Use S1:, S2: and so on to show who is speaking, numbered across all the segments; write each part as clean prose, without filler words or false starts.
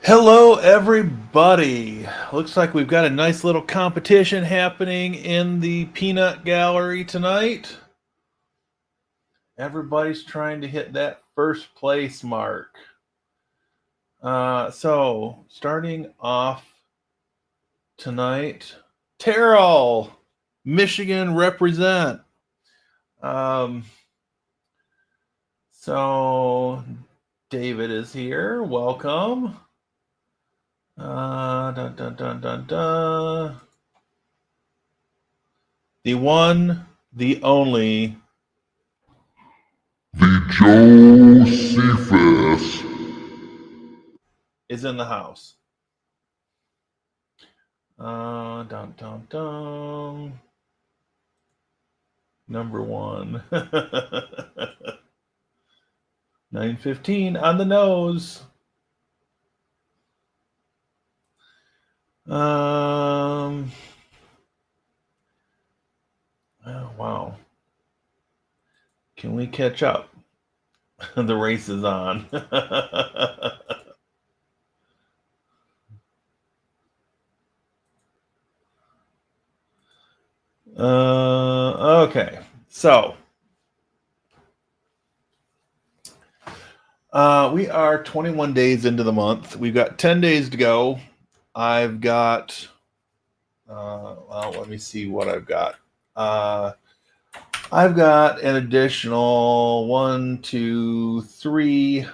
S1: Hello, everybody. Looks like we've got a nice little competition happening in the peanut gallery tonight. Everybody's trying to hit that first place mark. So, starting off tonight, Terrell, Michigan represent. Um, so, David is here. Welcome. Dun, dun, dun, dun, dun. The one, the only
S2: The Josephus.
S1: is in the house. Dun, dun, dun. Number one. 9:15 on the nose. Um. Oh, wow. Can we catch up? The race is on. Okay. So we are 21 days into the month. We've got 10 days to go. I've got, well, let me see what I've got. I've got an additional one, two, three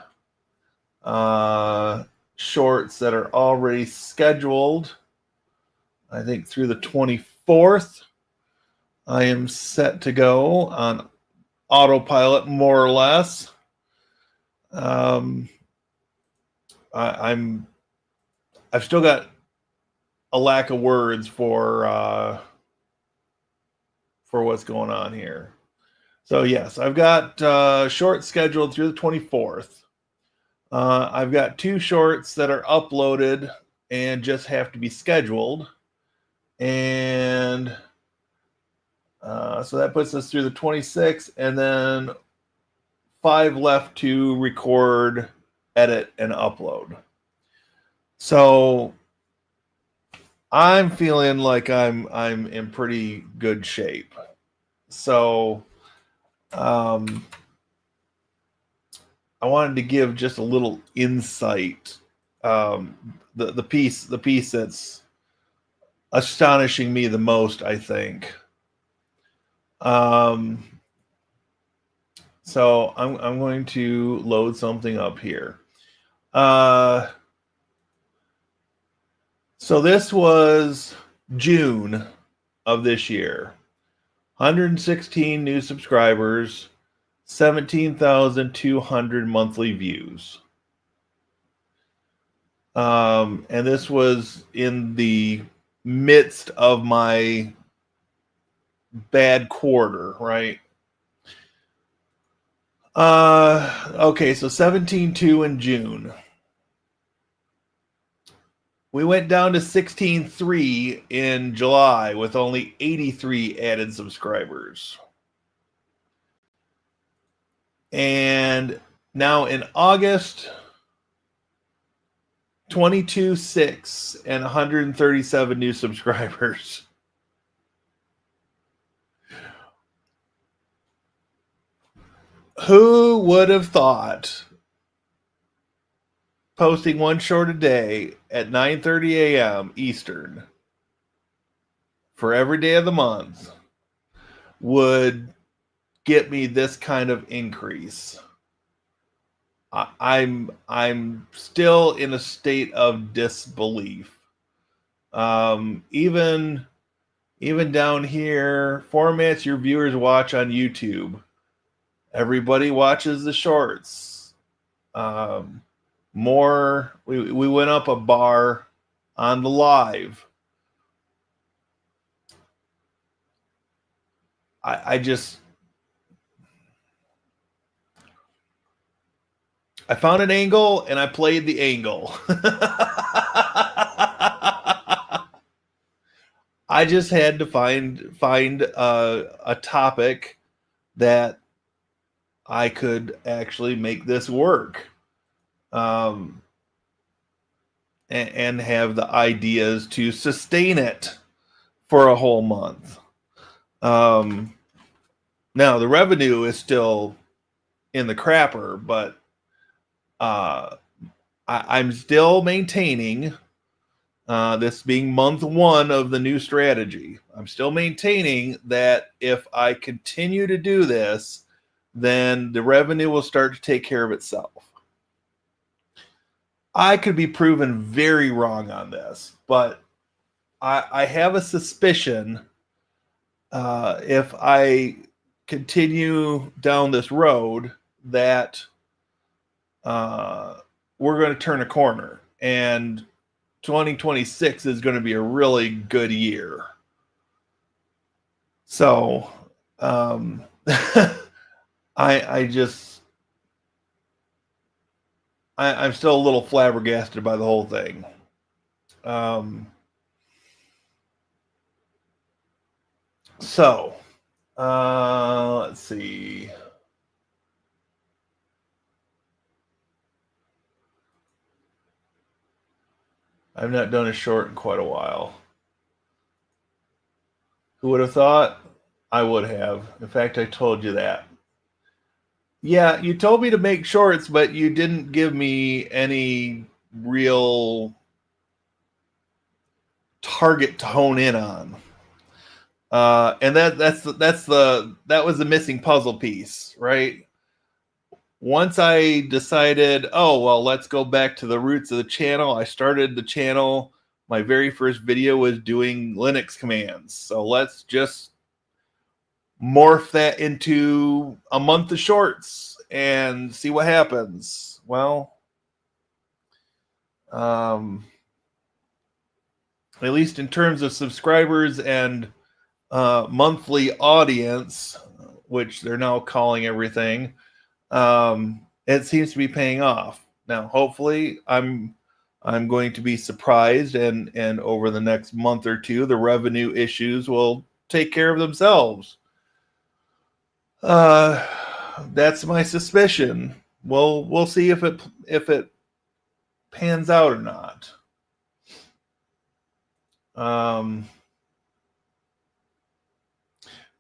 S1: shorts that are already scheduled. I think through the 24th. I am set to go on autopilot, more or less. Um, I've still got a lack of words for what's going on here. So yes, I've got shorts scheduled through the 24th. I've got two shorts that are uploaded and just have to be scheduled, and so that puts us through the 26th, and then five left to record, edit, and upload. So I'm feeling like I'm in pretty good shape. So I wanted to give just a little insight. The piece that's astonishing me the most, I think. Um, so I'm going to load something up here. So this was June of this year. 116 new subscribers, 17,200 monthly views. And this was in the midst of my bad quarter, right? Okay, so 17.2 in June. We went down to 16.3 in July with only 83 added subscribers. And now in August, 22.6 and 137 new subscribers. Who would have thought posting one short a day at 9:30 a.m. Eastern for every day of the month would get me this kind of increase? I'm still in a state of disbelief. Even down here, formats your viewers watch on YouTube. Everybody watches the shorts. We went up a bar on the live. I just I found an angle and I played the angle. I just had to find a topic that I could actually make this work. Um, and have the ideas to sustain it for a whole month. Now the revenue is still in the crapper, but I'm still maintaining, this being month one of the new strategy. I'm still maintaining that if I continue to do this, then the revenue will start to take care of itself. I could be proven very wrong on this, but I have a suspicion, if I continue down this road that we're going to turn a corner, and 2026 is going to be a really good year. So I'm still a little flabbergasted by the whole thing. So let's see. I've not done a short in quite a while. Who would have thought? I would have. In fact, I told you that. Yeah, you told me to make shorts, but you didn't give me any real target to hone in on. And that was the missing puzzle piece, right? Once I decided, oh well, let's go back to the roots of the channel. I started the channel. My very first video was doing Linux commands. So let's just morph that into a month of shorts and see what happens. Well, at least in terms of subscribers and monthly audience, which they're now calling everything, it seems to be paying off. Now, hopefully, I'm going to be surprised, and over the next month or two, the revenue issues will take care of themselves. That's my suspicion. We'll see if it pans out or not.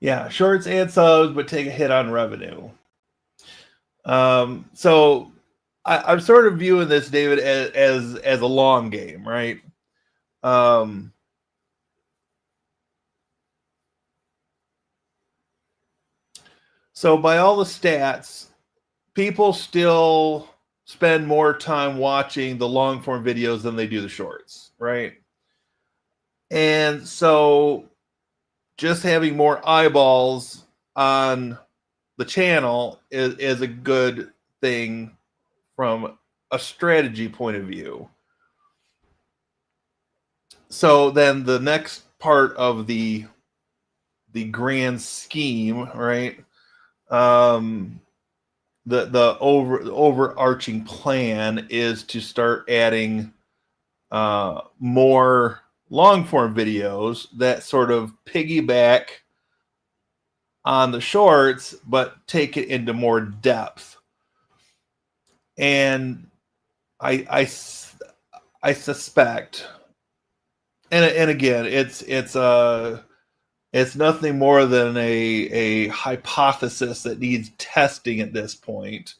S1: Yeah, shorts and subs, but take a hit on revenue. So I'm sort of viewing this, David, as a long game, right? So by all the stats, people still spend more time watching the long form videos than they do the shorts, right? And so just having more eyeballs on the channel is a good thing from a strategy point of view. So then the next part of the grand scheme, right? The overarching plan is to start adding more long form videos that sort of piggyback on the shorts, but take it into more depth. And I suspect, and again, it's nothing more than a hypothesis that needs testing at this point.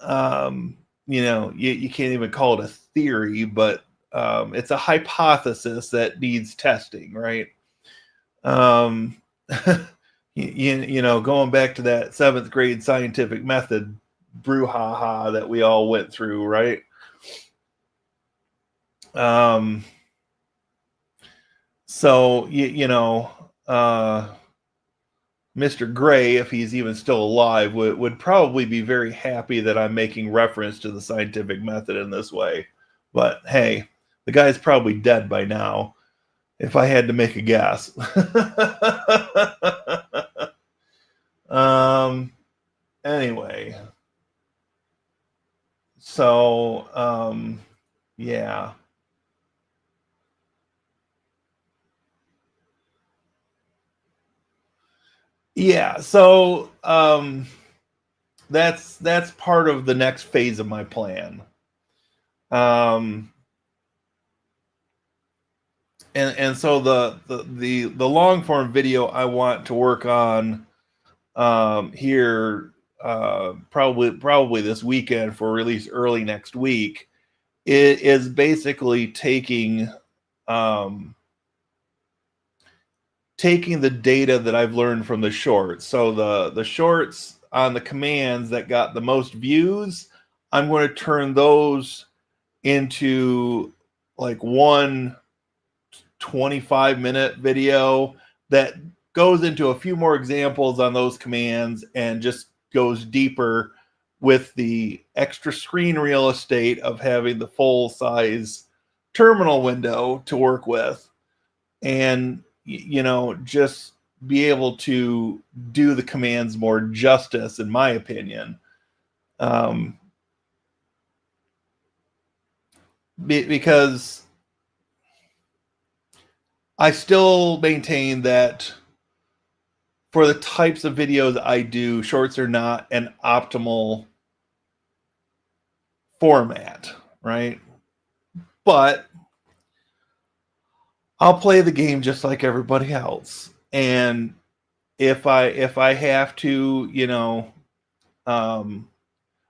S1: You can't even call it a theory, but it's a hypothesis that needs testing, right? Going back to that 7th grade scientific method brouhaha that we all went through, right? So Mr. Gray, if he's even still alive, would probably be very happy that I'm making reference to the scientific method in this way. But hey, the guy's probably dead by now, if I had to make a guess. Anyway. So, yeah. Yeah, so that's part of the next phase of my plan. and so the long form video I want to work on here probably this weekend for release early next week. It is basically taking taking the data that I've learned from the shorts. So the shorts on the commands that got the most views, I'm going to turn those into like one 25-minute video that goes into a few more examples on those commands and just goes deeper with the extra screen real estate of having the full size terminal window to work with, and just be able to do the commands more justice, in my opinion. Because I still maintain that for the types of videos I do, shorts are not an optimal format, right? But I'll play the game just like everybody else. And if I have to,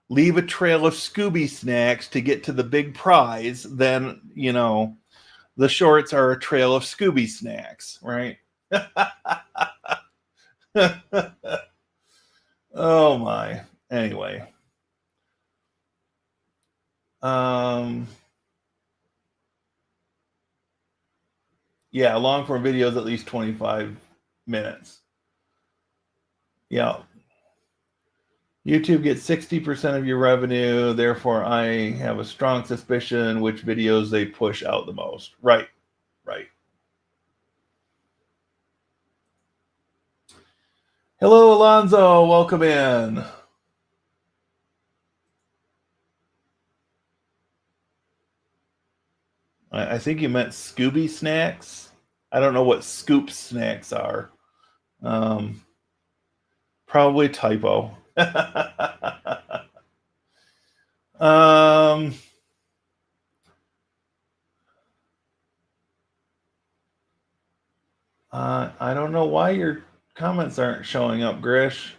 S1: leave a trail of Scooby snacks to get to the big prize, then, the shorts are a trail of Scooby snacks, right? Oh my. Anyway. Yeah, long form videos at least 25 minutes. Yeah. YouTube gets 60% of your revenue, therefore I have a strong suspicion which videos they push out the most. Right. Hello, Alonzo. Welcome in. I think you meant Scooby snacks. I don't know what Scoop snacks are. Probably typo. I don't know why your comments aren't showing up, Grish.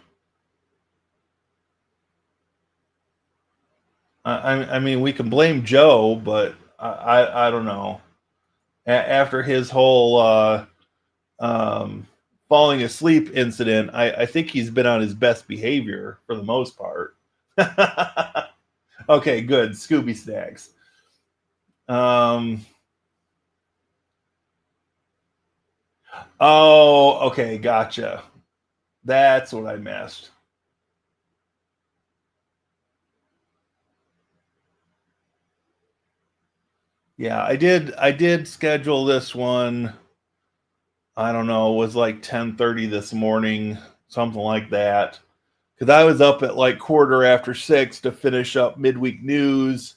S1: I mean, we can blame Joe, but I don't know. After his whole falling asleep incident, I think he's been on his best behavior for the most part. Okay, good. Scooby snacks. Oh, okay, gotcha. That's what I missed. Yeah, I did schedule this one. I don't know, it was like 10:30 this morning, something like that. Because I was up at like 6:15 to finish up midweek news.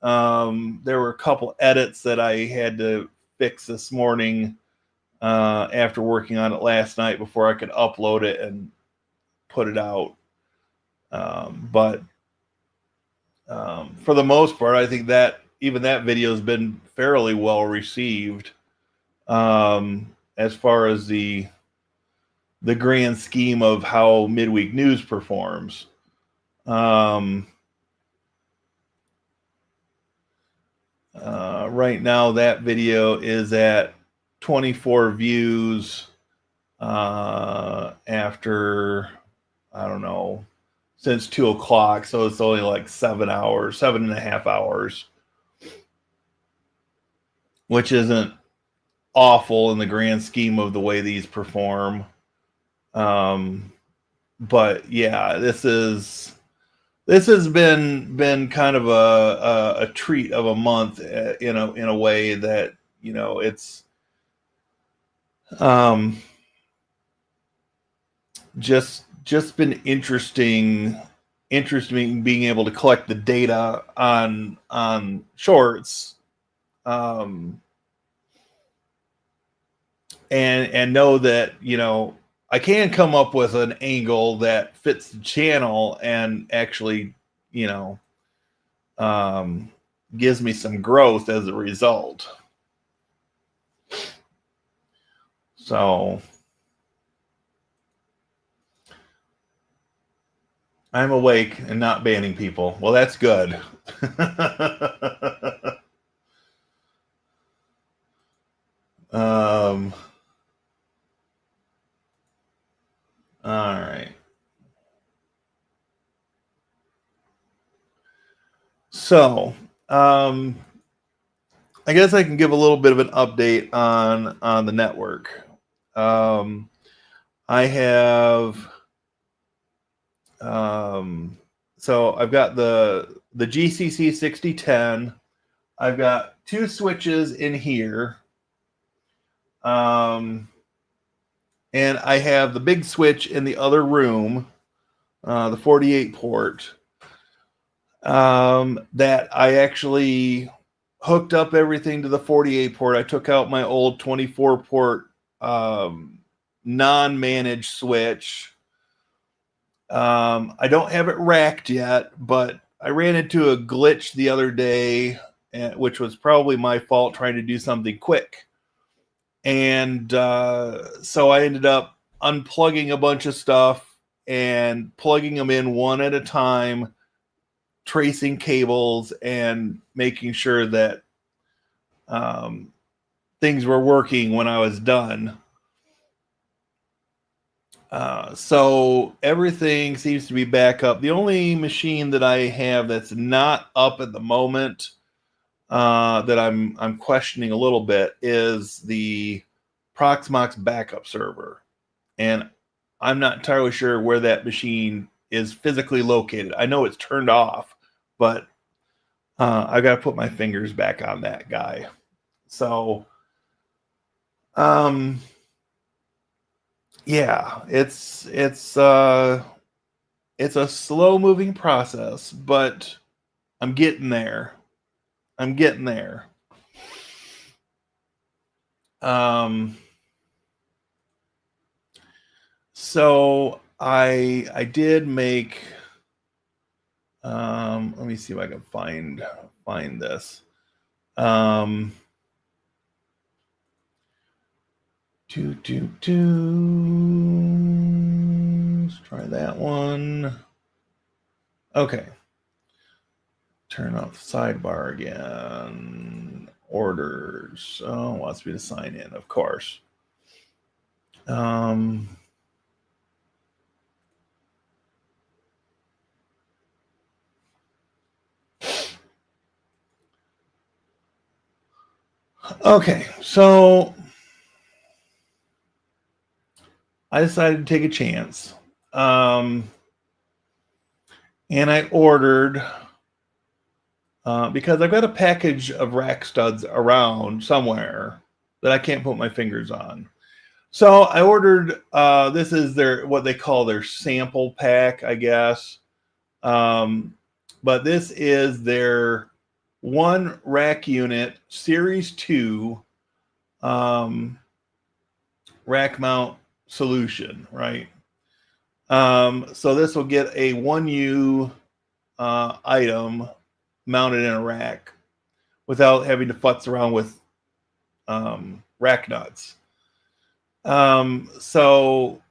S1: There were a couple edits that I had to fix this morning after working on it last night before I could upload it and put it out. But for the most part, I think that even that video has been fairly well received as far as the grand scheme of how midweek news performs. Right now, that video is at 24 views after, I don't know, since 2 o'clock. So it's only like 7 hours, 7.5 hours, which isn't awful in the grand scheme of the way these perform. But yeah, this has been kind of a treat of a month, in a way that it's just been interesting being able to collect the data on shorts, and know that I can come up with an angle that fits the channel and actually gives me some growth as a result. So I'm awake and not banning people. Well, that's good. All right. So, I guess I can give a little bit of an update on the network. I have so I've got the GCC 6010. I've got two switches in here. And I have the big switch in the other room, the 48 port, that I actually hooked up everything to the 48 port. I took out my old 24 port non-managed switch. I don't have it racked yet, but I ran into a glitch the other day, which was probably my fault trying to do something quick. And so I ended up unplugging a bunch of stuff and plugging them in one at a time, tracing cables and making sure that things were working when I was done. So everything seems to be back up. The only machine that I have that's not up at the moment that I'm questioning a little bit is the Proxmox backup server, and I'm not entirely sure where that machine is physically located. I know it's turned off, but I got to put my fingers back on that guy. So, yeah, it's a slow moving process, but I'm getting there. I'm getting there. So I did make. Let me see if I can find this. Let's try that one. Okay. Turn off the sidebar again. Orders. Oh, wants me to sign in, of course. Okay, so I decided to take a chance. And I ordered because I've got a package of rack studs around somewhere that I can't put my fingers on. So I ordered this is their what they call their sample pack, I guess. But this is their one rack unit series 2 rack mount solution, right? So this will get a 1U item mounted in a rack without having to futz around with rack nuts. So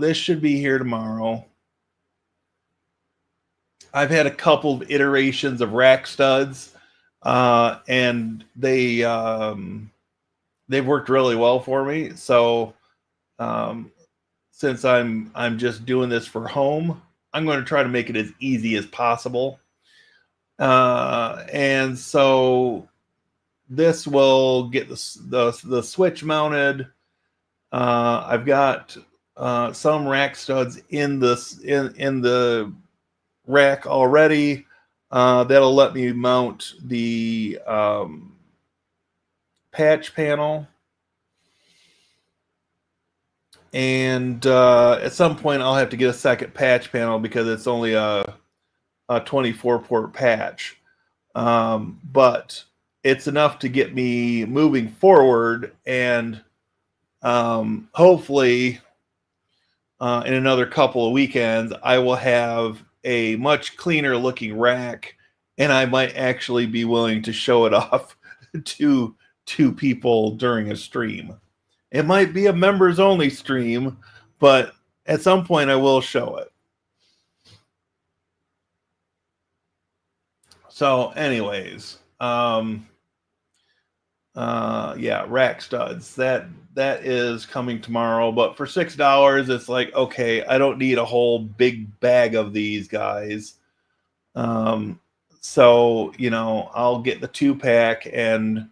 S1: this should be here tomorrow. I've had a couple of iterations of rack studs, and they've worked really well for me. So since I'm just doing this for home, I'm going to try to make it as easy as possible. And so this will get the switch mounted. I've got some rack studs in the rack already. That'll let me mount the patch panel. And at some point I'll have to get a second patch panel because it's only a 24 port patch. But it's enough to get me moving forward, and hopefully in another couple of weekends I will have a much cleaner looking rack, and I might actually be willing to show it off to people during a stream. It might be a members only stream, but at some point I will show it. So, anyways, yeah, rack studs. That is coming tomorrow, but for $6, it's like, okay, I don't need a whole big bag of these guys. So, I'll get the 2-pack and,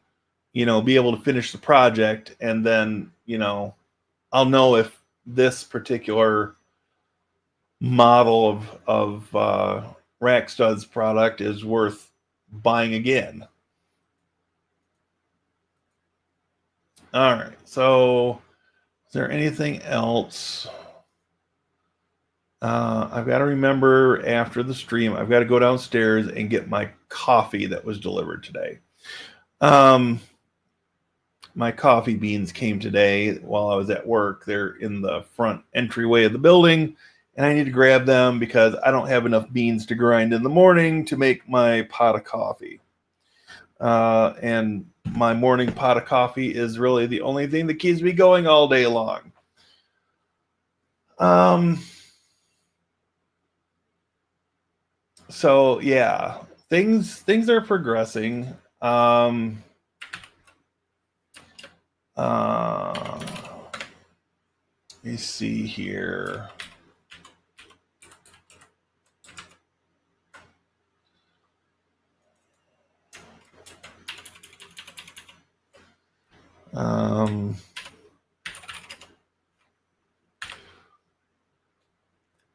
S1: be able to finish the project, and then, I'll know if this particular model of rack studs product is worth buying again. All right. So, is there anything else? I've got to remember after the stream, I've got to go downstairs and get my coffee that was delivered today. My coffee beans came today while I was at work. They're in the front entryway of the building, and I need to grab them because I don't have enough beans to grind in the morning to make my pot of coffee. And my morning pot of coffee is really the only thing that keeps me going all day long. So yeah, things are progressing. Let me see here.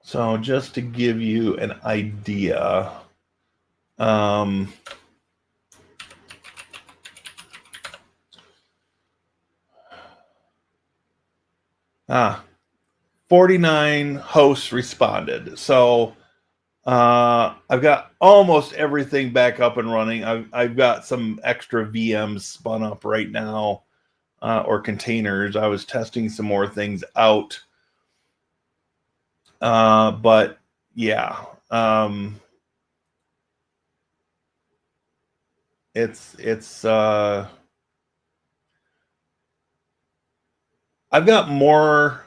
S1: So just to give you an idea, 49 hosts responded. So I've got almost everything back up and running. I've got some extra VMs spun up right now, or containers. I was testing some more things out. But yeah, it's I've got more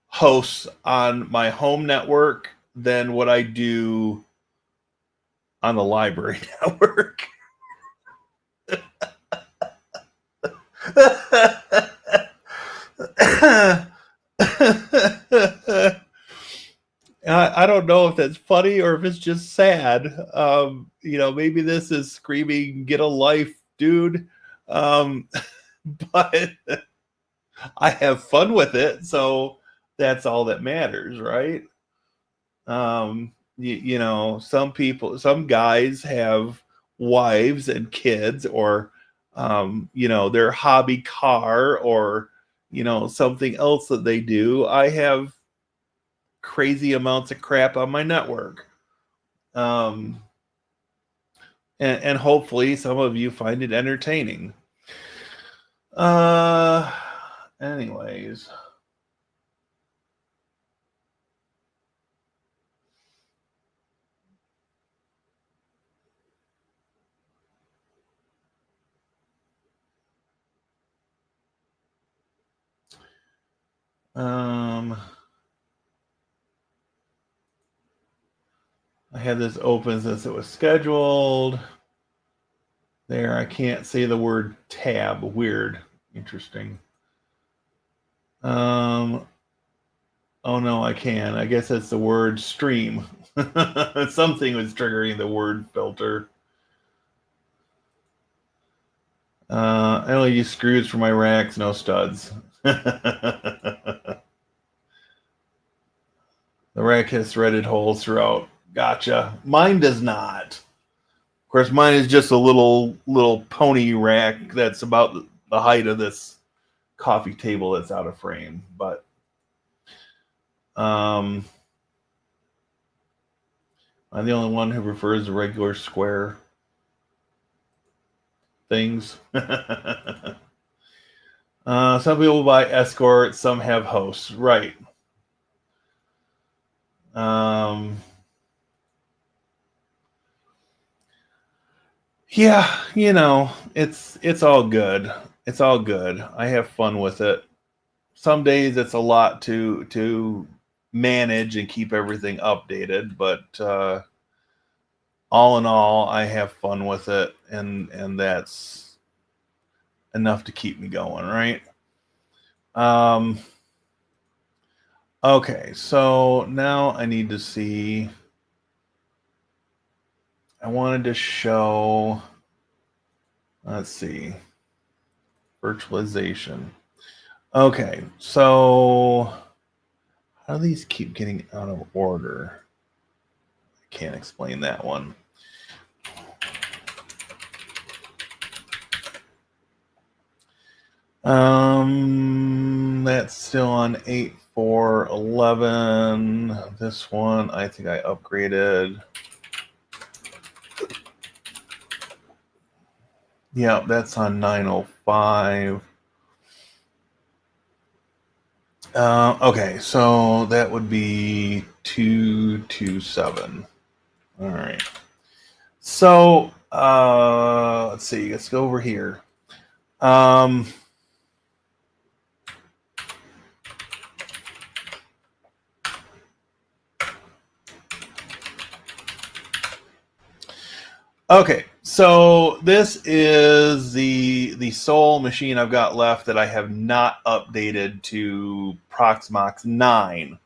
S1: hosts on my home network than what I do on the library network. I don't know if that's funny or if it's just sad. Maybe this is screaming, get a life, dude. But I have fun with it, so that's all that matters, right? Some guys have wives and kids, or their hobby car, or something else that they do. I have crazy amounts of crap on my network. And hopefully some of you find it entertaining. Anyways. I had this open since it was scheduled. There, I can't say the word tab. Weird. Interesting. Oh no, I can. I guess that's the word stream. Something was triggering the word filter. I only use screws for my racks, no studs. The rack has threaded holes throughout. Gotcha. Mine does not. Of course, mine is just a little pony rack that's about the height of this coffee table that's out of frame. But I'm the only one who prefers the regular square things. Some people buy Escort, some have hosts. Right. Yeah, it's all good. It's all good. I have fun with it. some days it's a lot to manage and keep everything updated, but all in all, I have fun with it, and that's enough to keep me going, right? Okay, so now I need to see. I wanted to show. Let's see. Virtualization. Okay, so how do these keep getting out of order? I can't explain that one. That's still on 8.4.11. This one, I think I upgraded. Yeah, that's on 9.05. Okay, so that would be 2.2.7. All right. So let's see. Let's go over here. Okay, so this is the sole machine I've got left that I have not updated to Proxmox 9.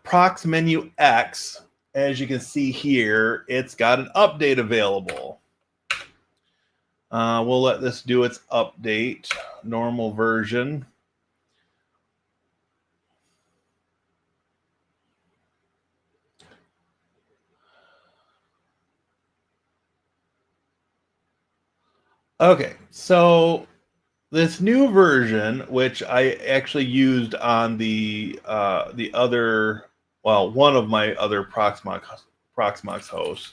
S1: Prox Menu X, as you can see here, it's got an update available. We'll let this do its update, normal version. Okay, so this new version, which I actually used on the other, well, one of my other Proxmox hosts,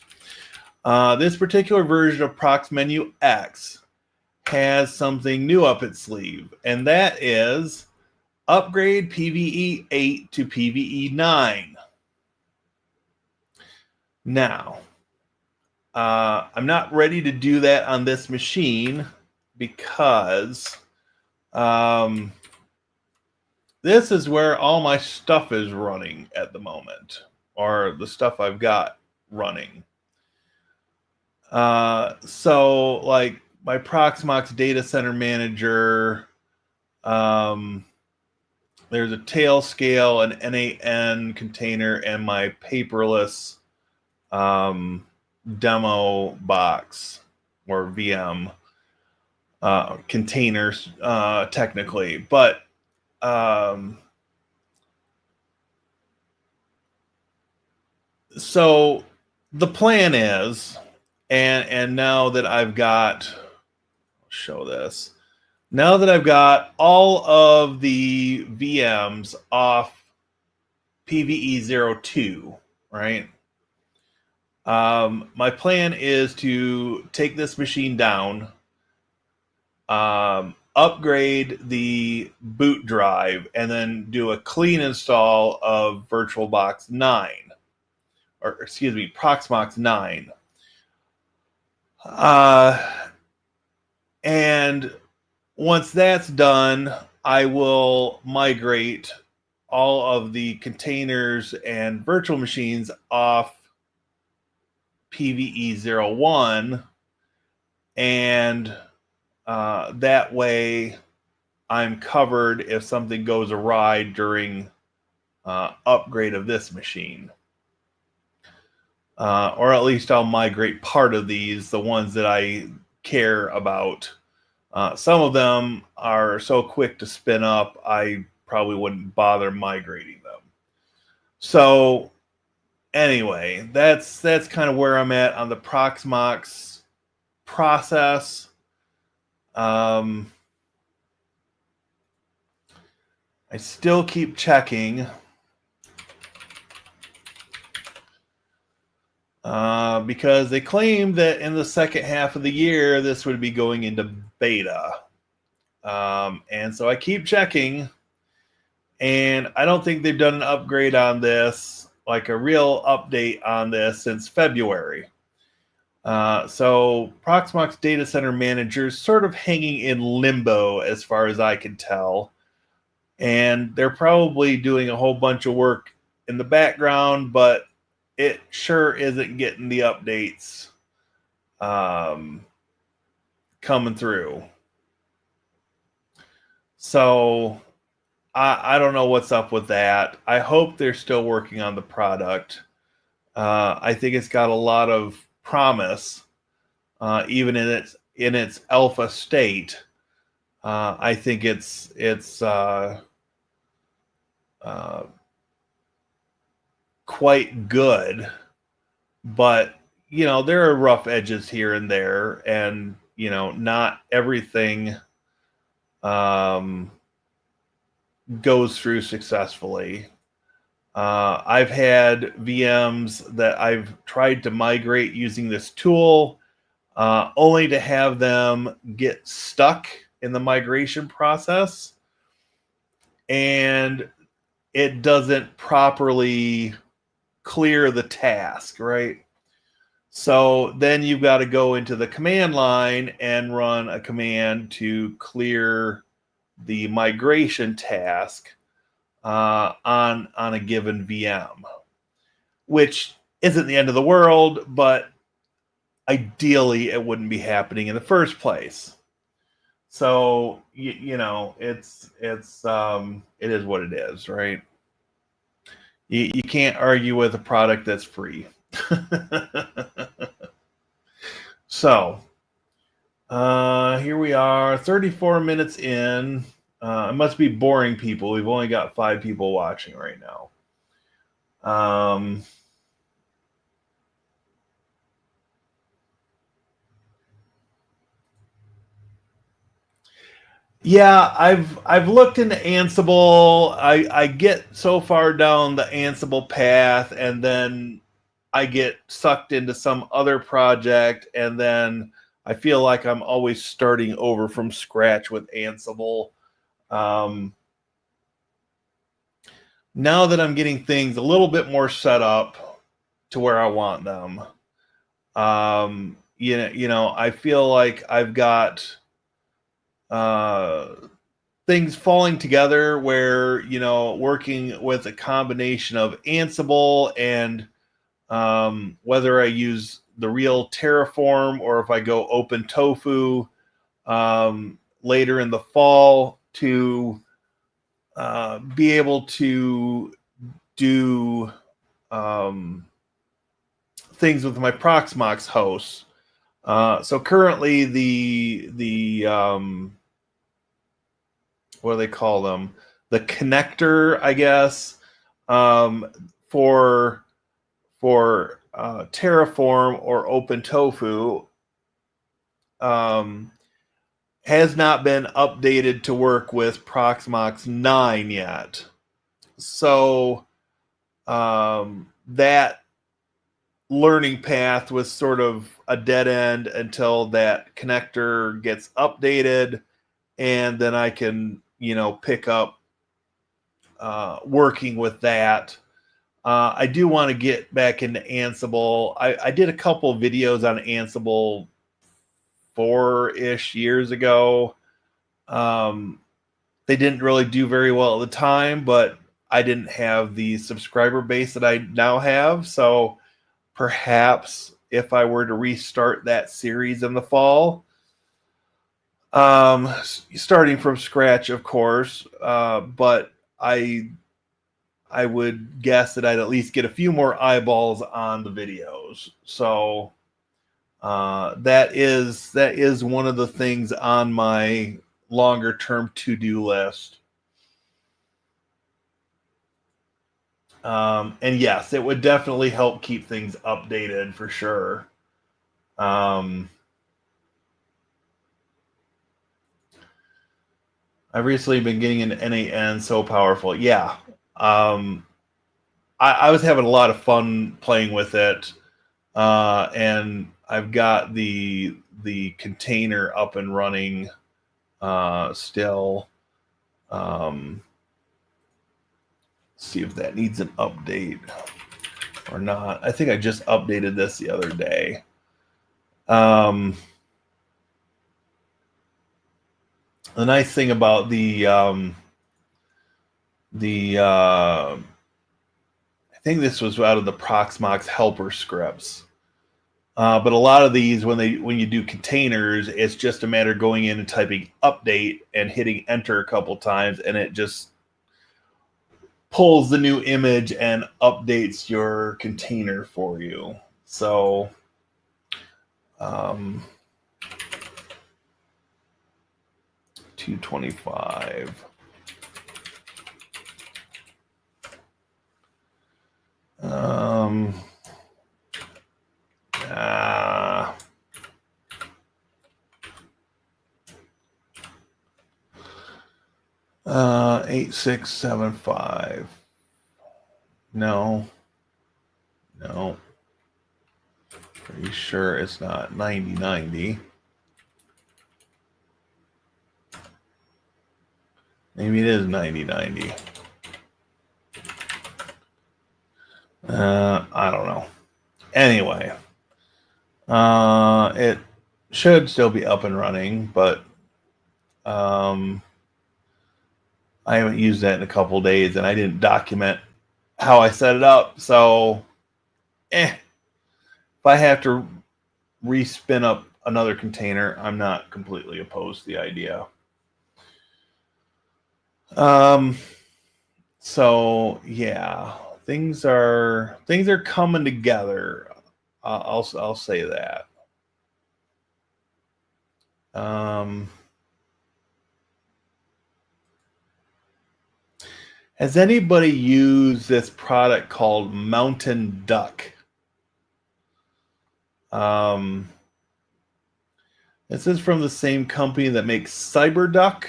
S1: this particular version of Prox Menu X has something new up its sleeve, and that is upgrade PVE 8 to PVE 9. Now, I'm not ready to do that on this machine because this is where all my stuff is running at the moment, or the stuff I've got running. So, like my Proxmox Data Center Manager, there's a Tailscale, an NAN container, and my paperless demo box or VM containers, technically, but so the plan is, and now that I've got, I'll show this. Now that I've got all of the VMs off PVE02, right? My plan is to take this machine down, upgrade the boot drive, and then do a clean install of VirtualBox 9, or excuse me, Proxmox 9. And once that's done, I will migrate all of the containers and virtual machines off PVE01, and that way I'm covered if something goes awry during upgrade of this machine. Or at least I'll migrate part of these, the ones that I care about. Some of them are so quick to spin up, I probably wouldn't bother migrating them. So anyway, that's kind of where I'm at on the Proxmox process. I still keep checking because they claim that in the second half of the year this would be going into beta, and so I keep checking, and I don't think they've done an upgrade on this, like a real update on this, since February. So Proxmox Data Center Manager is sort of hanging in limbo as far as I can tell. And they're probably doing a whole bunch of work in the background, but it sure isn't getting the updates coming through. So I don't know what's up with that. I hope they're still working on the product. I think it's got a lot of promise, even in its alpha state. I think it's quite good, but there are rough edges here and there, and not everything goes through successfully. I've had VMs that I've tried to migrate using this tool, only to have them get stuck in the migration process, and it doesn't properly clear the task, right? So then you've got to go into the command line and run a command to clear the migration task on a given VM, which isn't the end of the world, but ideally it wouldn't be happening in the first place. So it is what it is, right? You can't argue with a product that's free. So here we are, 34 minutes in. It must be boring people. We've only got 5 people watching right now. Yeah, I've looked into Ansible. I get so far down the Ansible path, and then I get sucked into some other project, and then I feel like I'm always starting over from scratch with Ansible. Now that I'm getting things a little bit more set up to where I want them, I feel like I've got things falling together where working with a combination of Ansible and whether I use the real Terraform or if I go OpenTofu later in the fall to be able to do things with my Proxmox hosts. So currently the what do they call them? The connector, I guess, for Terraform or OpenTofu has not been updated to work with Proxmox 9 yet. So that learning path was sort of a dead end until that connector gets updated, and then I can pick up working with that. I do want to get back into Ansible. I did a couple videos on Ansible 4-ish years ago. They didn't really do very well at the time, but I didn't have the subscriber base that I now have. So perhaps if I were to restart that series in the fall, starting from scratch, of course, but I would guess that I'd at least get a few more eyeballs on the videos. So that is one of the things on my longer term to-do list. And yes, it would definitely help keep things updated for sure. I've recently been getting into NAN, so powerful. Yeah. I was having a lot of fun playing with it. And I've got the container up and running still. See if that needs an update or not. I think I just updated this the other day. The nice thing about I think this was out of the Proxmox helper scripts. But a lot of these, when you do containers, it's just a matter of going in and typing update and hitting enter a couple times, and it just pulls the new image and updates your container for you. So, 225. Um, 8675. No. Pretty sure it's not 9090. Maybe it is 9090. I don't know. Anyway, it should still be up and running, but I haven't used that in a couple days, and I didn't document how I set it up. So, if I have to respin up another container, I'm not completely opposed to the idea. So yeah, things are coming together. I'll say that. Has anybody used this product called Mountain Duck? This is from the same company that makes CyberDuck.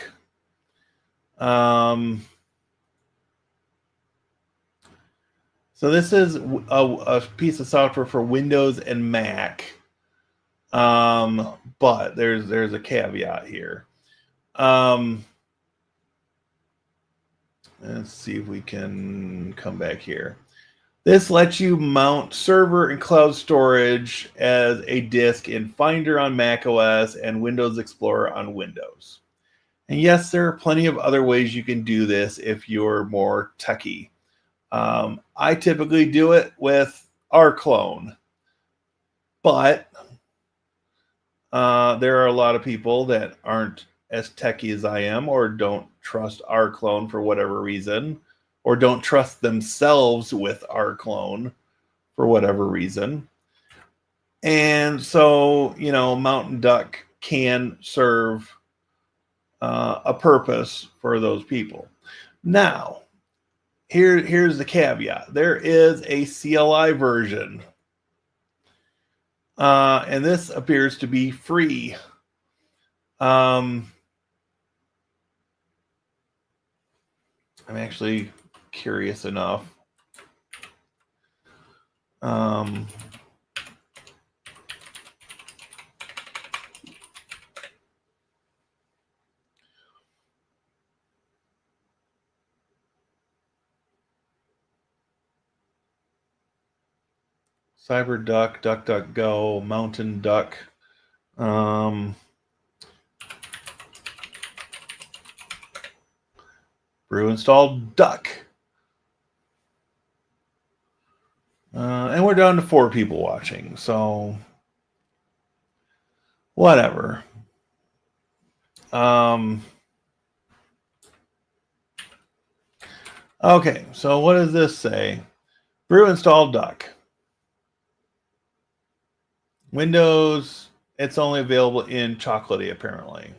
S1: So this is a piece of software for Windows and Mac. But there's a caveat here. Let's see if we can come back here. This lets you mount server and cloud storage as a disk in Finder on macOS and Windows Explorer on Windows. And yes, there are plenty of other ways you can do this if you're more techie. I typically do it with rclone, but there are a lot of people that aren't as techie as I am, or don't trust rclone for whatever reason, or don't trust themselves with rclone for whatever reason. And so, Mountain Duck can serve a purpose for those people. Now, here's the caveat. There is a CLI version, and this appears to be free. I'm actually curious enough. CyberDuck, DuckDuckGo, Mountain Duck. Brew installed Duck. And we're down to 4 people watching, so whatever. Okay, so what does this say? Brew installed Duck. Windows, it's only available in Chocolatey, apparently.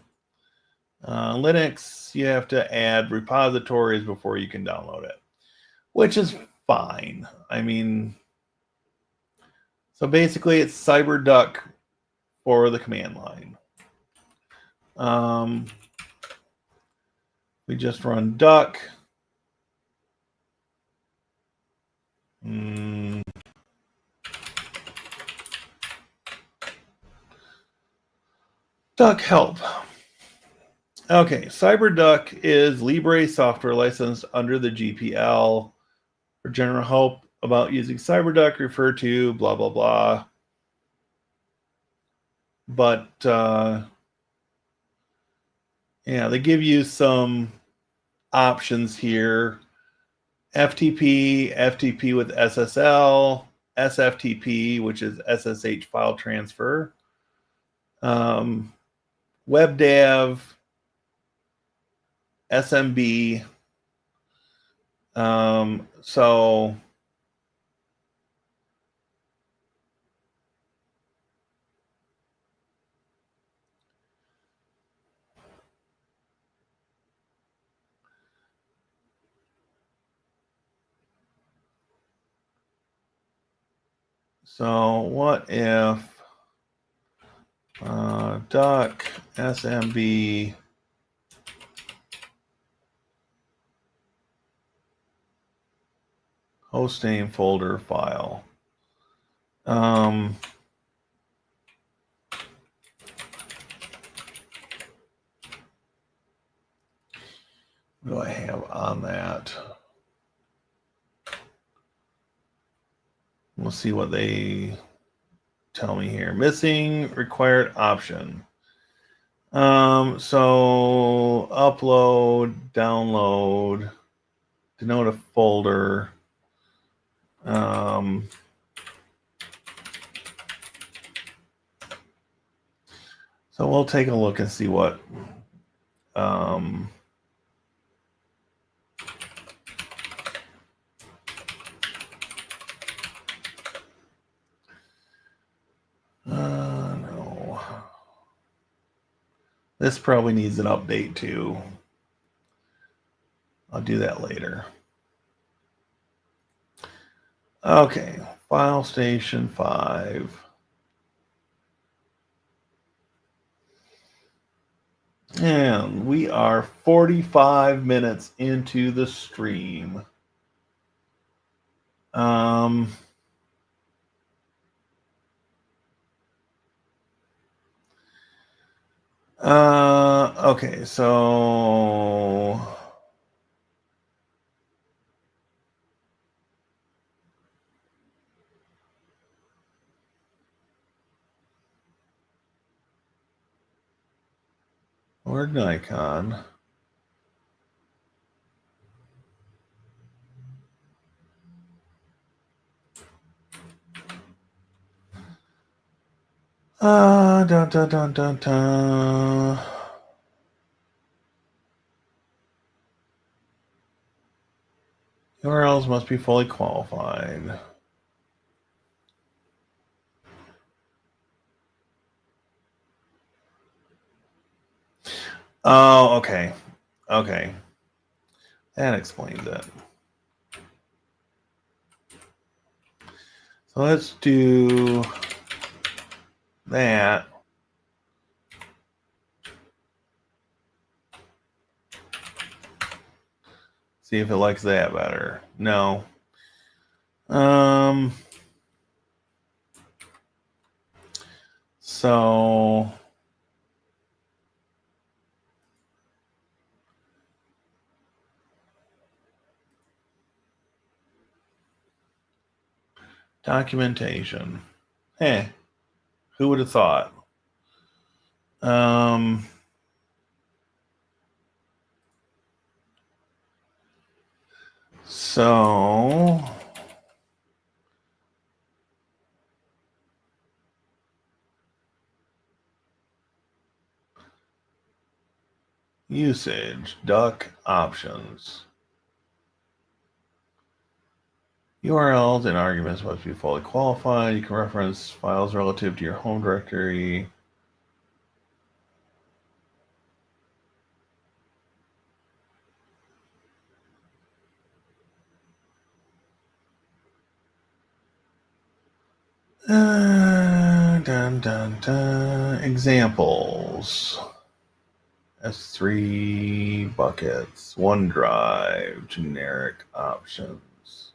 S1: Linux, you have to add repositories before you can download it, which is fine. I mean, so basically it's CyberDuck for the command line. We just run duck. Duck help. Okay, CyberDuck is Libre software licensed under the GPL. For general help about using CyberDuck, refer to blah, blah, blah. but yeah, they give you some options here. FTP, FTP with SSL, SFTP, which is SSH file transfer, WebDAV, SMB. So what if duck SMB hostname folder file? What do I have on that? We'll see what they tell me here. Missing required option. So upload, download, denote a folder. So we'll take a look and see what no. This probably needs an update too. I'll do that later. Okay, File Station 5. And we are 45 minutes into the stream. Okay, so where'd Nikon? Dun, dun, dun, dun, dun. URLs must be fully qualified. Oh, okay. Okay. That explains it. So let's do that. See if it likes that better. No. So documentation. Hey, who would have thought? So usage, duck options. URLs and arguments must be fully qualified. You can reference files relative to your home directory. Dun, dun, dun. Examples. S3 buckets, OneDrive, generic options.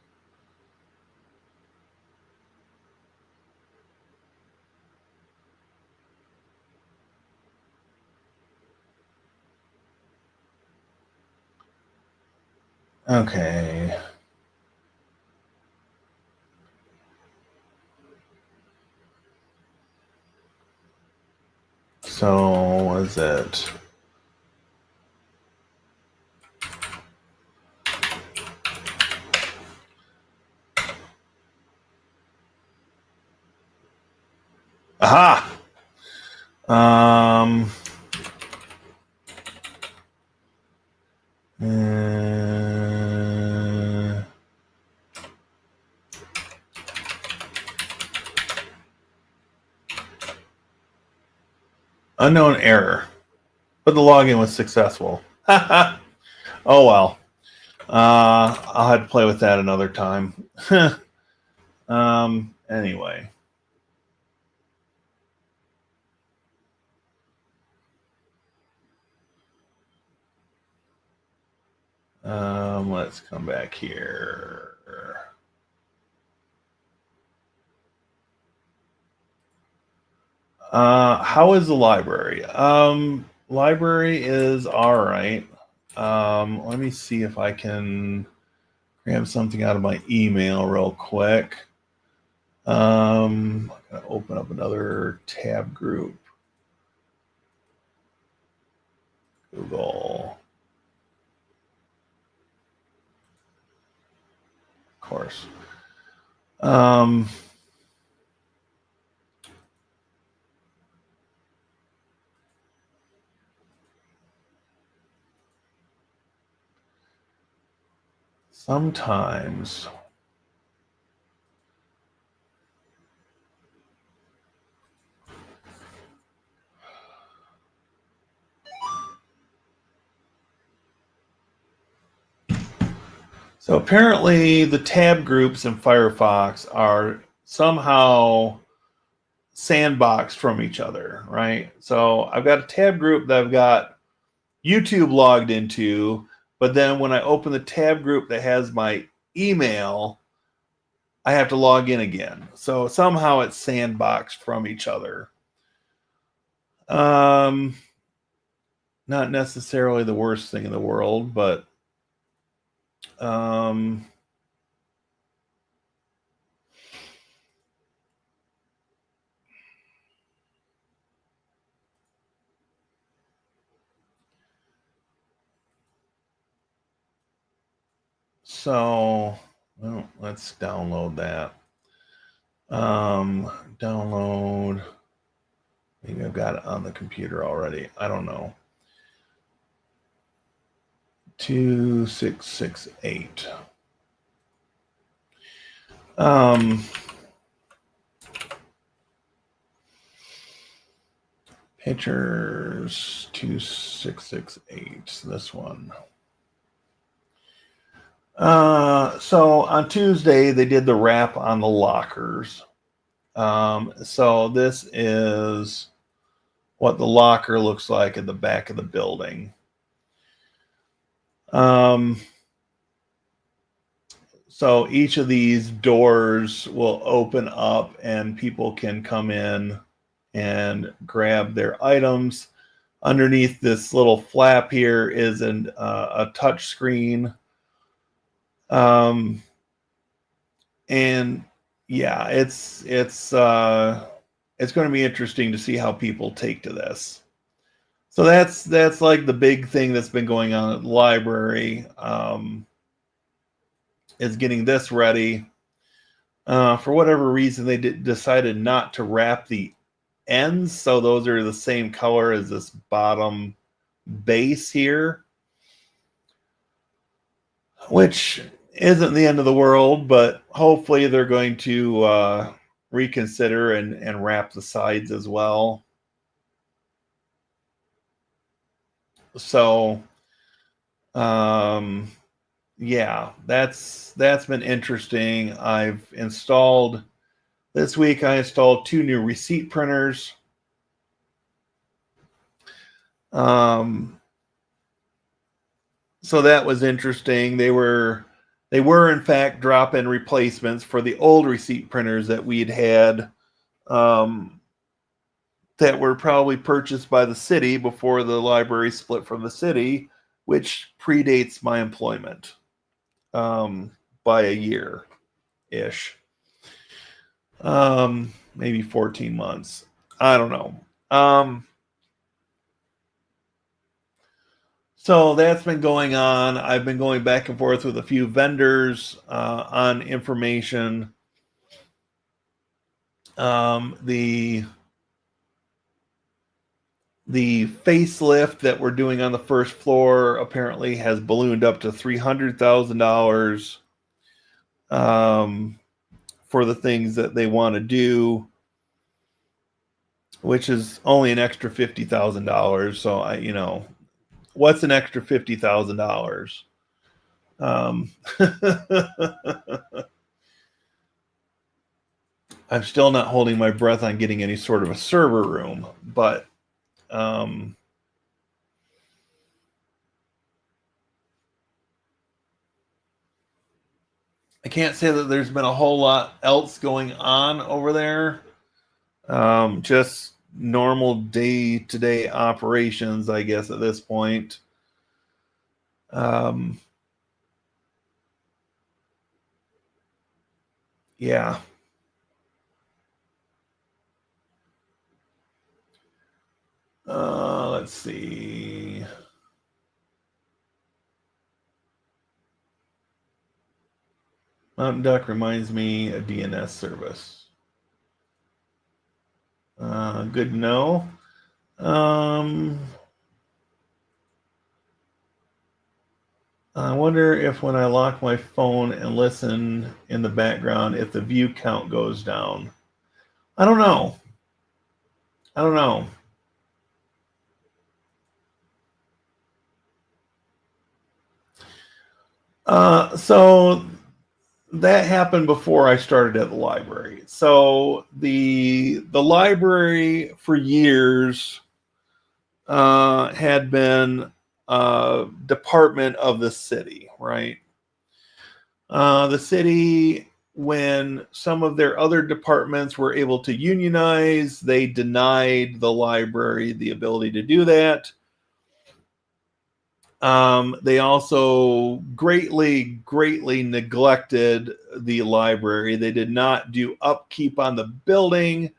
S1: Okay. So what is it? Aha! Unknown error, but the login was successful. Oh well. I'll have to play with that another time. Anyway. Let's come back here. How is the library? Library is all right. Let me see if I can grab something out of my email real quick. I'm gonna open up another tab group. Google. Of course. Sometimes so apparently the tab groups in Firefox are somehow sandboxed from each other, right? So I've got a tab group that I've got YouTube logged into, but then when I open the tab group that has my email, I have to log in again. So somehow it's sandboxed from each other. Not necessarily the worst thing in the world, but so well, let's download that. Download. Maybe I've got it on the computer already. I don't know. 2668. Pictures 2668. This one. So on Tuesday they did the wrap on the lockers. So this is what the locker looks like at the back of the building. So each of these doors will open up and people can come in and grab their items. Underneath this little flap here is a touch screen. And yeah, it's going to be interesting to see how people take to this. So that's like the big thing that's been going on at the library, is getting this ready. For whatever reason, they decided not to wrap the ends, so those are the same color as this bottom base here, which isn't the end of the world, but hopefully they're going to reconsider and wrap the sides as well. So yeah, that's been interesting. I've installed this week. I installed 2 new receipt printers. So that was interesting. They were in fact drop-in replacements for the old receipt printers that we'd had, that were probably purchased by the city before the library split from the city, which predates my employment by a year-ish. Maybe 14 months. I don't know. So that's been going on. I've been going back and forth with a few vendors on information. The facelift that we're doing on the first floor apparently has ballooned up to $300,000 for the things that they want to do, which is only an extra $50,000. So what's an extra $50,000? I'm still not holding my breath on getting any sort of a server room, but I can't say that there's been a whole lot else going on over there. Just normal day-to-day operations, I guess, at this point. Yeah. Let's see. Mountain Duck reminds me a DNS service. Good to know. I wonder if when I lock my phone and listen in the background, if the view count goes down. I don't know. So that happened before I started at the library. So the library for years had been a department of the city, right? The city, when some of their other departments were able to unionize, they denied the library the ability to do that. They also greatly neglected the library. They did not do upkeep on the building.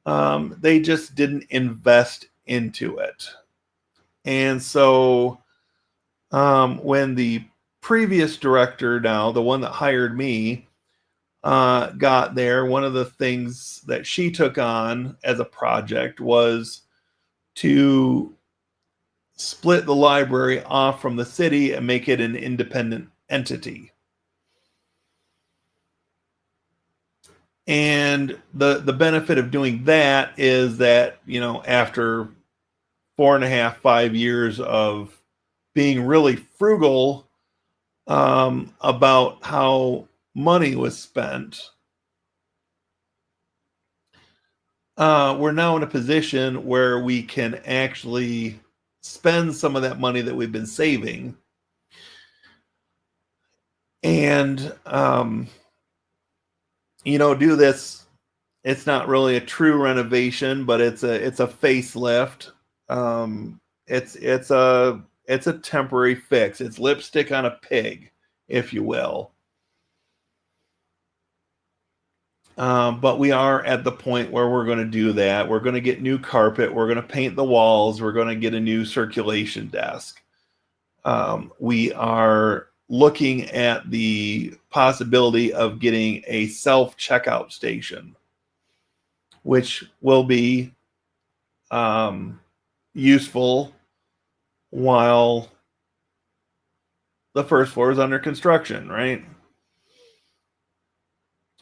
S1: They just didn't invest into it. And so when the previous director, now the one that hired me, got there, one of the things that she took on as a project was to split the library off from the city and make it an independent entity. And the benefit of doing that is that, after 4.5, 5 years of being really frugal about how money was spent, we're now in a position where we can actually spend some of that money that we've been saving and do this. It's not really a true renovation, but it's a facelift. It's a temporary fix. It's lipstick on a pig, if you will. But we are at the point where we're going to do that. We're going to get new carpet. We're going to paint the walls. We're going to get a new circulation desk. We are looking at the possibility of getting a self-checkout station, which will be useful while the first floor is under construction, right?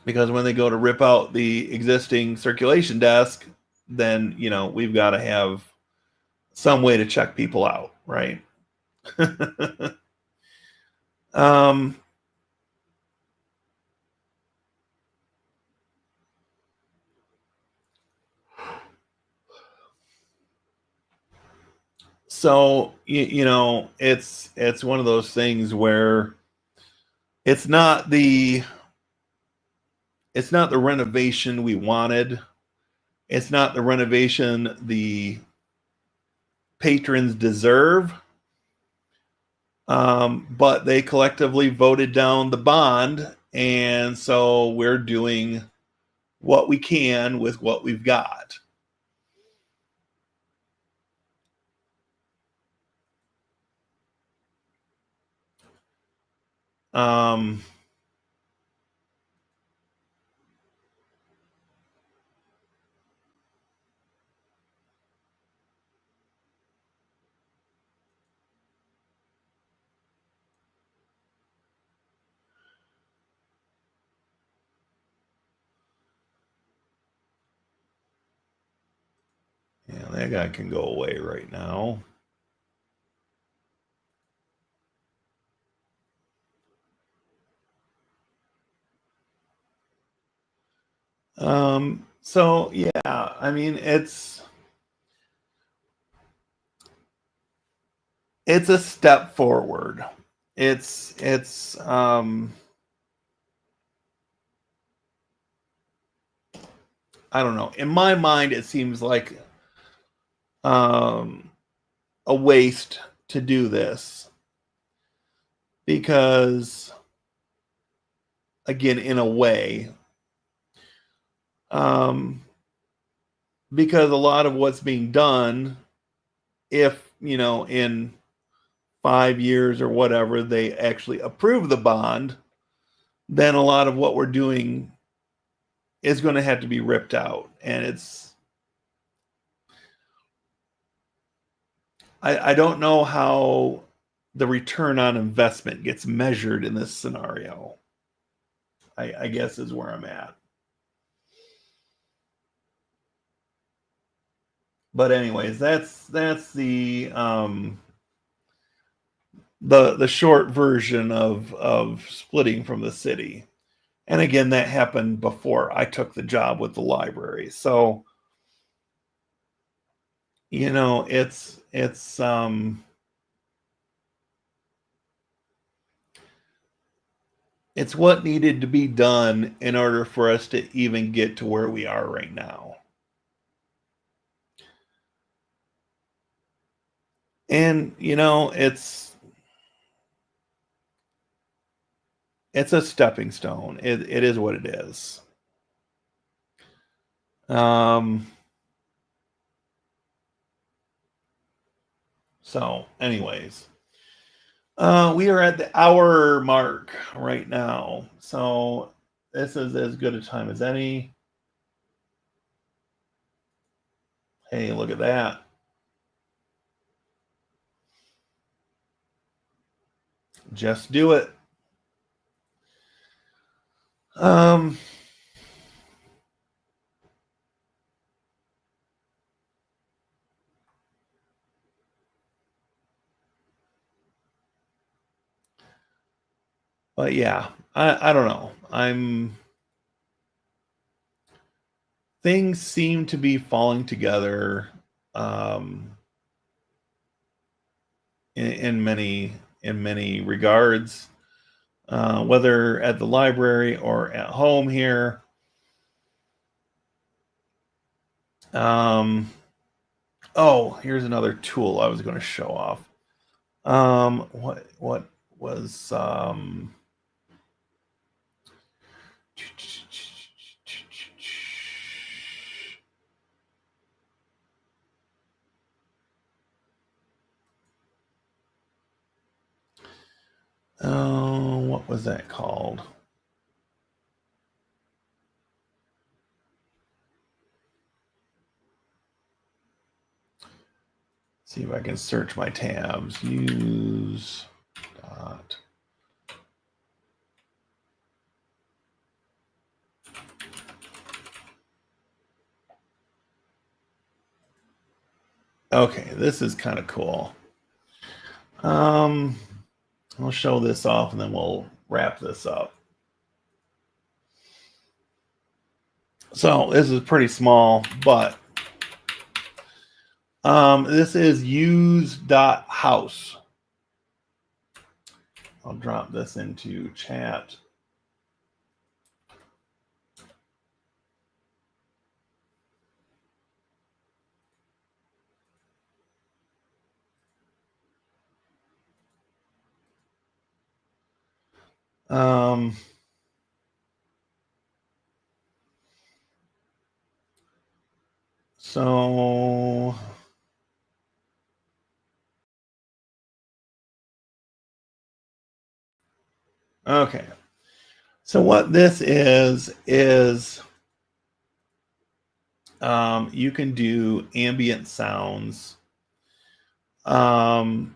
S1: Because when they go to rip out the existing circulation desk, then, we've got to have some way to check people out, right? So, it's one of those things where it's not the renovation we wanted. It's not the renovation the patrons deserve. But they collectively voted down the bond, and so we're doing what we can with what we've got. Um, yeah, that guy can go away right now. So yeah, I mean it's a step forward. It's I don't know. In my mind it seems like um a waste to do this because again in a way um because a lot of what's being done if in 5 years or whatever they actually approve the bond, then a lot of what we're doing is going to have to be ripped out. And I don't know how the return on investment gets measured in this scenario. I guess is where I'm at. But anyways, that's the short version of splitting from the city. And again, that happened before I took the job with the library. So, it's what needed to be done in order for us to even get to where we are right now. And it's a stepping stone. It is what it is. Um so anyways, we are at the hour mark right now. So this is as good a time as any. Hey, look at that. Just do it. Um but yeah, I don't know. Things seem to be falling together um in many regards, whether at the library or at home here. Um, oh, here's another tool I was going to show off. What was what was that called? See if I can search my tabs. Use dot. Okay, this is kind of cool. Um, I'll show this off and then we'll wrap this up. So this is pretty small, but this is use.house. I'll drop this into chat. Um, so Okay. So what this is you can do ambient sounds,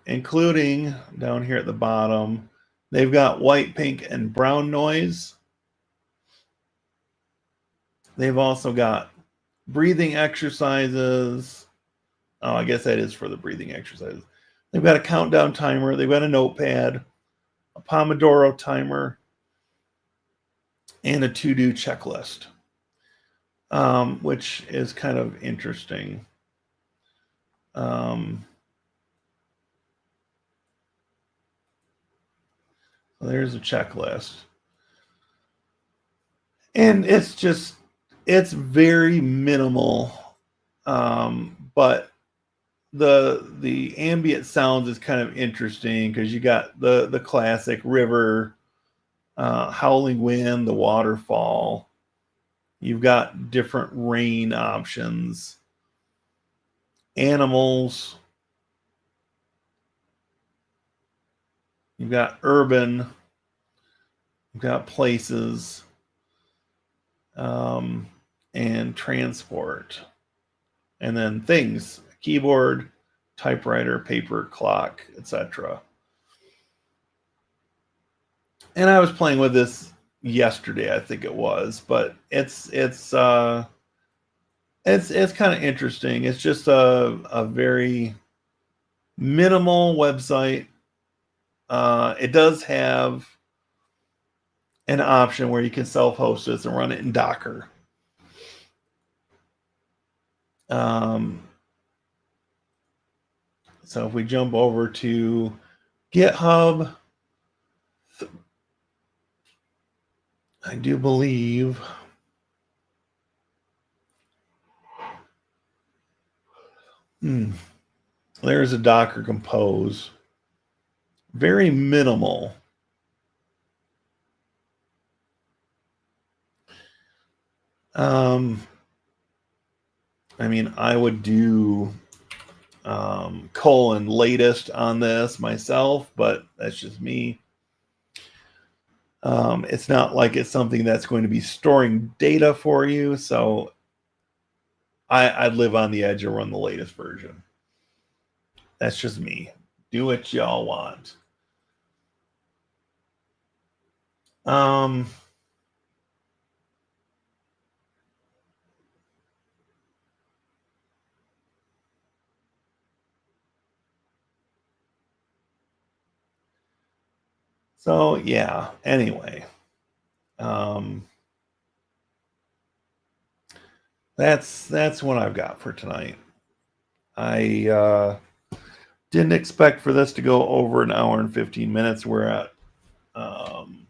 S1: including down here at the bottom. They've got white, pink, and brown noise. They've also got breathing exercises. Oh, I guess that is for the breathing exercises. They've got a countdown timer. They've got a notepad, a Pomodoro timer, and a to-do checklist, which is kind of interesting. So there's a checklist. And it's very minimal. But the ambient sounds is kind of interesting because you got the classic river, howling wind, the waterfall. You've got different rain options, animals. You've got urban. You've got places, and transport, and then things: keyboard, typewriter, paper, clock, etc. And I was playing with this yesterday, I think it was, but it's kind of interesting. It's just a very minimal website. It does have an option where you can self-host this and run it in Docker. So if we jump over to GitHub, I do believe there's a Docker Compose. Very minimal. I mean, I would do latest on this myself, but that's just me. It's not like it's something that's going to be storing data for you, so I'd live on the edge and run the latest version. That's just me. Do what y'all want. So yeah, anyway. That's what I've got for tonight. I didn't expect for this to go over an hour and 15 minutes. We're at an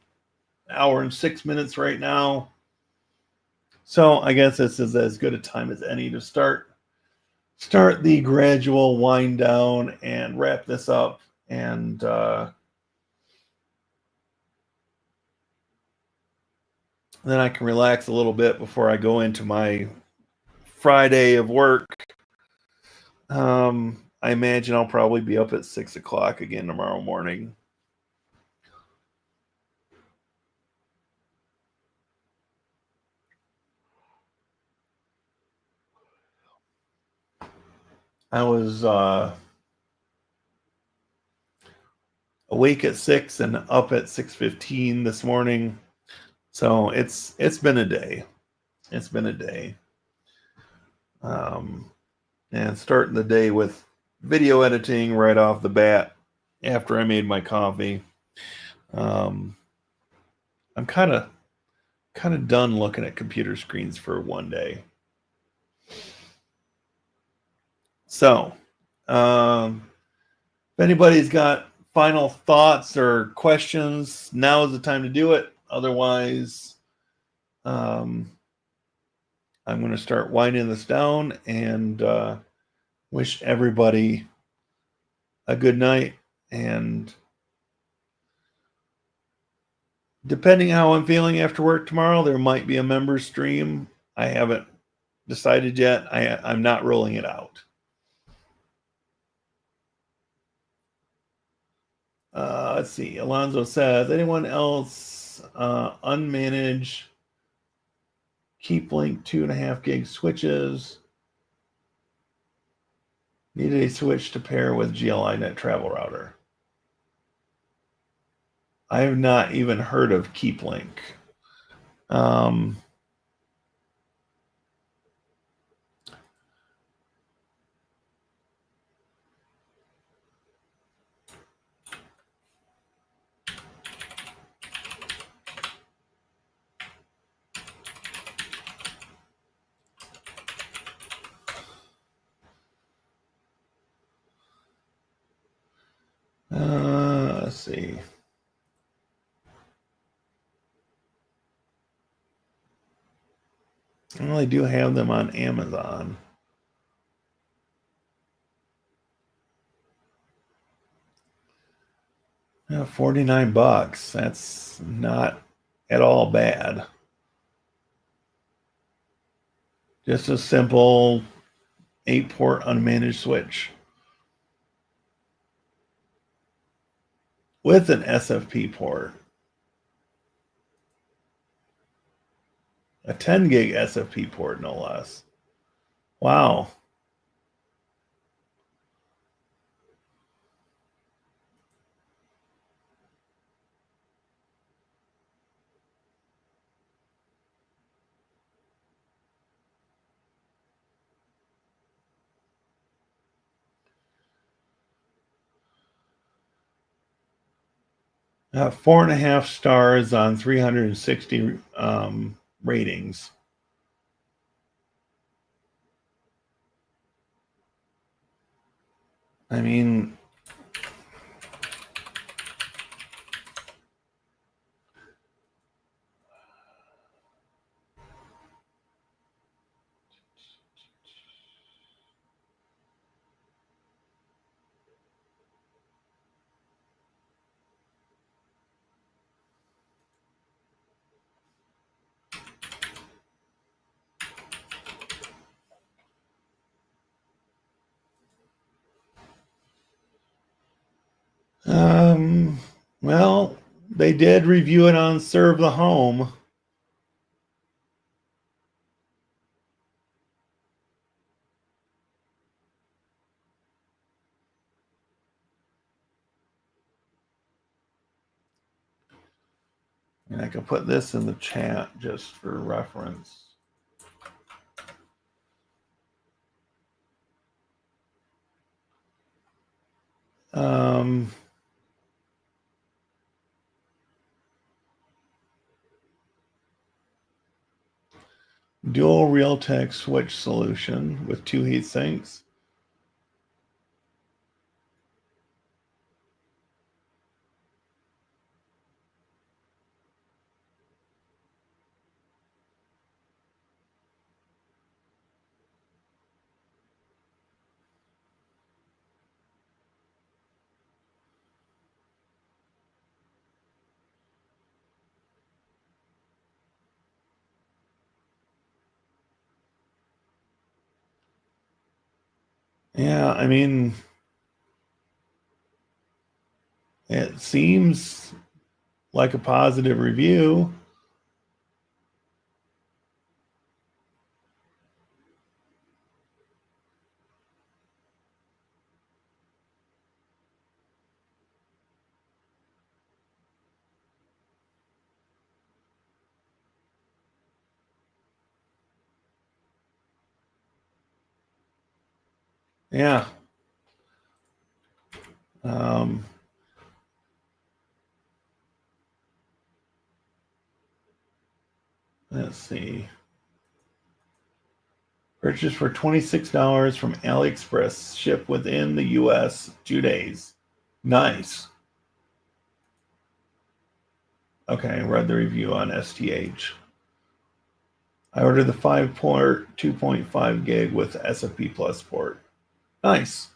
S1: hour and 6 minutes right now. So I guess this is as good a time as any to start the gradual wind down and wrap this up, and then I can relax a little bit before I go into my Friday of work. I imagine I'll probably be up at 6 o'clock again tomorrow morning. I was awake at 6 and up at 6:15 this morning. So it's been a day. It's been a day. And starting the day with video editing right off the bat after I made my coffee. I'm kind of done looking at computer screens for one day. So, if anybody's got final thoughts or questions, now is the time to do it. Otherwise, I'm going to start winding this down and wish everybody a good night. And depending how I'm feeling after work tomorrow, there might be a members stream. I haven't decided yet. I'm not rolling it out. Let's see. Alonzo says, anyone else unmanaged Keep Link 2.5 gig switches? Need a switch to pair with GLI Net Travel Router. I have not even heard of Keep Link. 'Let's see. Well, I do have them on Amazon. Yeah, $49. That's not at all bad. Just a simple 8-port unmanaged switch with an SFP port. A 10 gig SFP port, no less. Wow. Uh, 4.5 stars on 360 ratings. I mean, well, they did review it on Serve the Home. And I can put this in the chat just for reference. Dual Realtek switch solution with 2 heat sinks. Yeah, I mean, it seems like a positive review. Yeah. Um, let's see. Purchase for $26 from AliExpress. Ship within the US 2 days. Nice. Okay, read the review on STH. I ordered the 5-port 2.5 gig with SFP Plus port. Nice.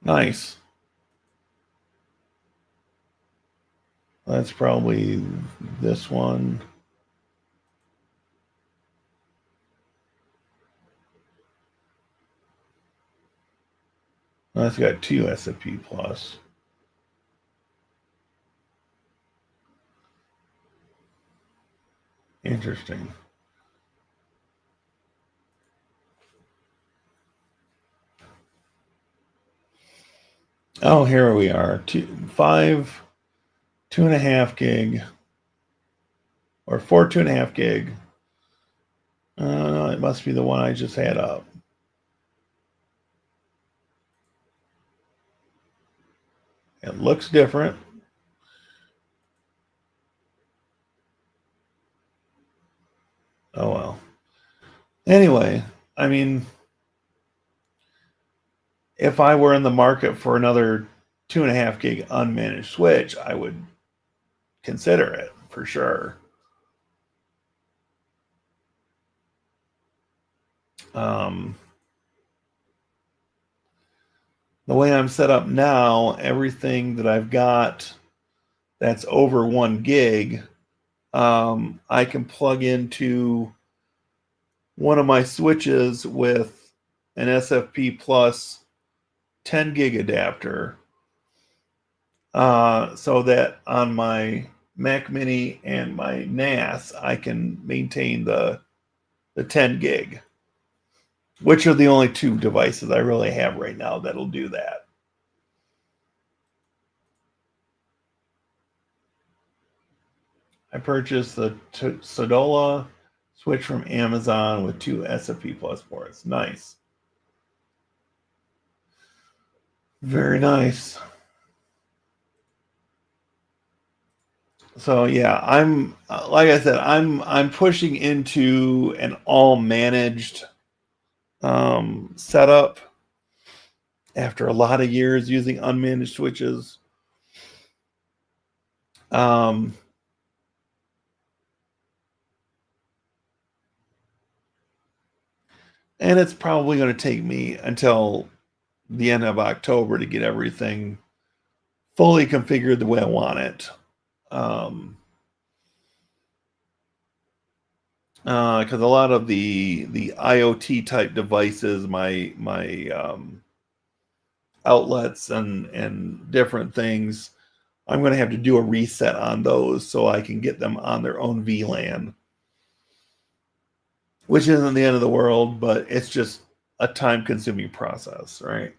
S1: Nice. That's probably this one. That's got 2 SFP Plus. Interesting. Oh, here we are. 2.5 gig, or 2.5 gig. It must be the one I just had up. It looks different. Oh well. Anyway, I mean, if I were in the market for another 2.5 gig unmanaged switch, I would consider it for sure. The way I'm set up now, everything that I've got that's over 1 gig, I can plug into one of my switches with an SFP Plus 10 gig adapter, so that on my Mac Mini and my NAS, I can maintain the 10 gig, which are the only two devices I really have right now that'll do that. I purchased the Sodola switch from Amazon with 2 SFP Plus ports. Nice. Very nice. So yeah, I'm like I said, I'm pushing into an all managed setup after a lot of years using unmanaged switches. And it's probably going to take me until the end of October to get everything fully configured the way I want it. Because a lot of the IoT type devices, my outlets and different things, I'm going to have to do a reset on those so I can get them on their own VLAN, which isn't the end of the world, but it's just a time-consuming process, right?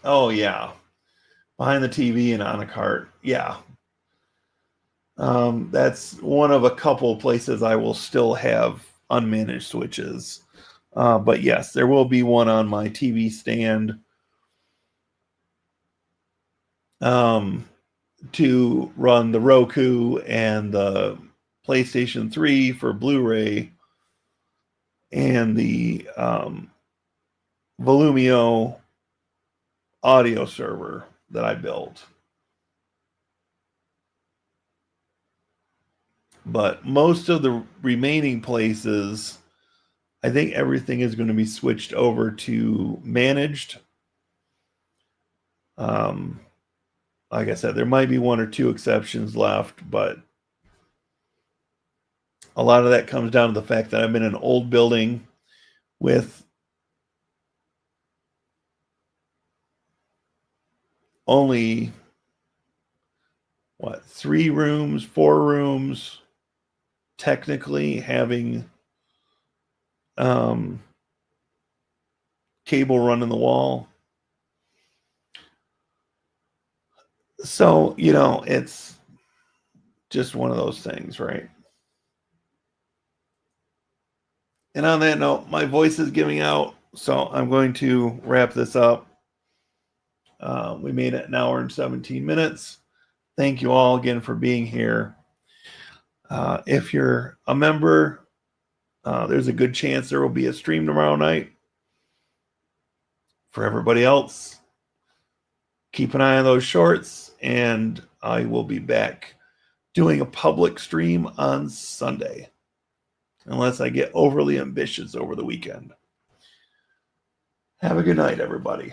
S1: Oh yeah, behind the TV and on a cart. Yeah, that's one of a couple places I will still have unmanaged switches. But yes, there will be one on my TV stand to run the Roku and the PlayStation 3 for Blu-ray and the Volumio audio server that I built. But most of the remaining places, I think everything is going to be switched over to managed. Like I said, there might be 1 or 2 exceptions left, but a lot of that comes down to the fact that I'm in an old building with only 3 rooms, 4 rooms, technically having cable running the wall. So, it's just one of those things, right? And on that note, my voice is giving out, so I'm going to wrap this up. We made it 1 hour and 17 minutes. Thank you all again for being here. If you're a member, there's a good chance there will be a stream tomorrow night. For everybody else, keep an eye on those shorts, and I will be back doing a public stream on Sunday, unless I get overly ambitious over the weekend. Have a good night, everybody.